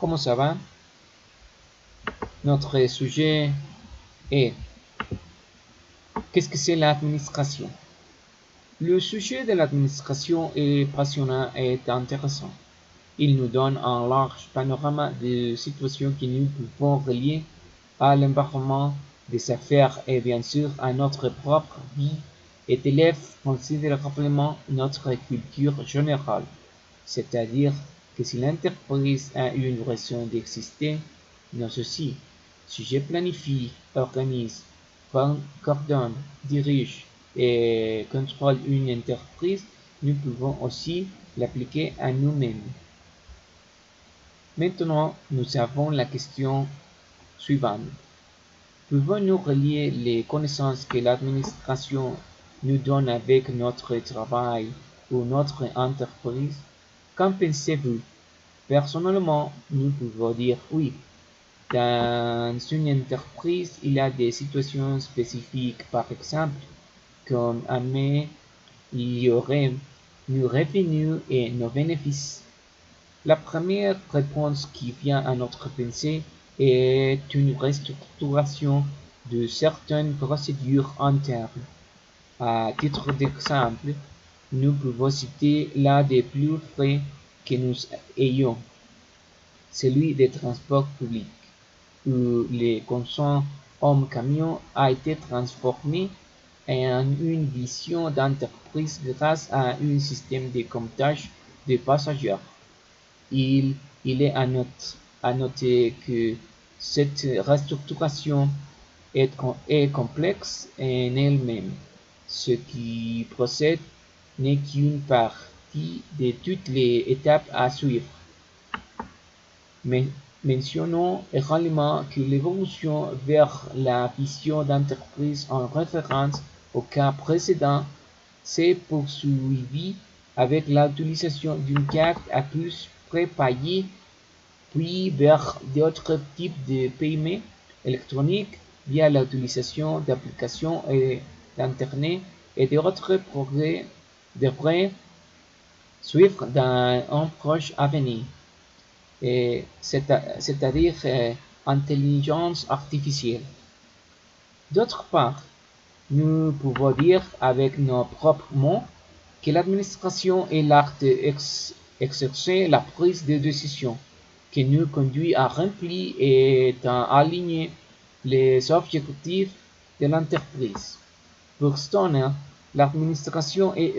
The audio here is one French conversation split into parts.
Comment ça va? Notre sujet est qu'est-ce que c'est l'administration? Le sujet de l'administration est passionnant et intéressant. Il nous donne un large panorama de situations que nous pouvons relier à l'environnement des affaires et bien sûr à notre propre vie et élève considérablement notre culture générale. C'est-à-dire que si l'entreprise a une raison d'exister, nous aussi, si je planifie, organise, coordonne, dirige et contrôle une entreprise, nous pouvons aussi l'appliquer à nous-mêmes. Maintenant, nous avons la question suivante. Pouvons-nous relier les connaissances que l'administration nous donne avec notre travail ou notre entreprise? Qu'en pensez-vous? Personnellement, nous pouvons dire oui. Dans une entreprise, il y a des situations spécifiques, par exemple, comme améliorer nos revenus et nos bénéfices. La première réponse qui vient à notre pensée est une restructuration de certaines procédures internes. À titre d'exemple, nous pouvons citer l'un des plus frais que nous ayons, celui des transports publics, où les consommateurs homme-camion a été transformé en une vision d'entreprise grâce à un système de comptage de passagers. Il est à noter que cette restructuration est complexe en elle-même, ce qui procède n'est qu'une partie de toutes les étapes à suivre. Mais mentionnons également que l'évolution vers la vision d'entreprise en référence au cas précédent s'est poursuivie avec l'utilisation d'une carte à puce prépayée, puis vers d'autres types de paiement électroniques via l'utilisation d'applications et d'Internet et d'autres progrès devraient suivre dans un proche avenir, c'est-à-dire intelligence artificielle. D'autre part, nous pouvons dire avec nos propres mots que l'administration est l'art d'exercer la prise de décision qui nous conduit à remplir et à aligner les objectifs de l'entreprise. Pour Stoner, l'administration est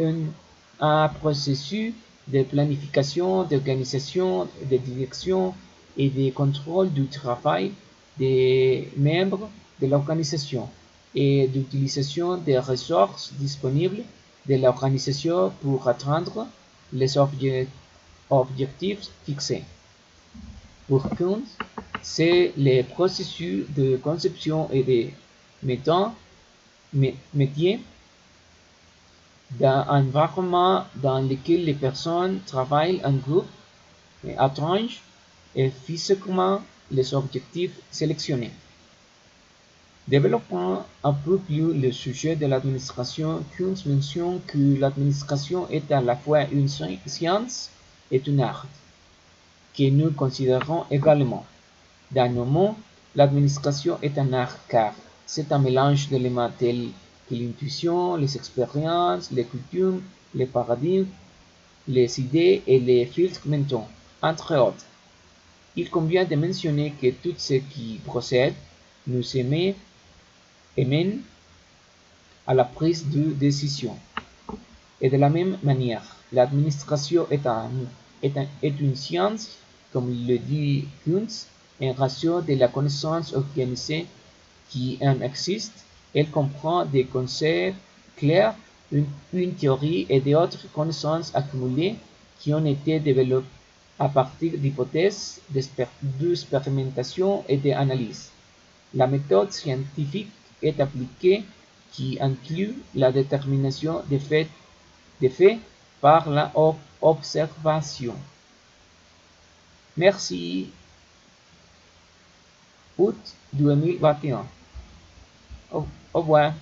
un processus de planification, d'organisation, de direction et de contrôle du travail des membres de l'organisation et d'utilisation des ressources disponibles de l'organisation pour atteindre les objectifs fixés. Pour Kuhn, c'est le processus de conception et de métier d'un environnement dans lequel les personnes travaillent en groupe et atteignent physiquement les objectifs sélectionnés. Développant un peu plus le sujet de l'administration, Kuhn mentionne que l'administration est à la fois une science et un art, que nous considérons également. Dans nos mots, l'administration est un art car c'est un mélange d'éléments tels que l'intuition, les expériences, les coutumes, les paradigmes, les idées et les filtres mentaux, entre autres. Il convient de mentionner que tout ce qui procède nous mène à la prise de décision. Et de la même manière, l'administration est une science, comme le dit Kuntz, un ratio de la connaissance organisée qui en existe. Elle comprend des concepts clairs, une théorie et d'autres connaissances accumulées qui ont été développées à partir d'hypothèses, d'expérimentation et d'analyse. La méthode scientifique est appliquée qui inclut la détermination des faits par l'observation. Merci. Août 2021. Au revoir.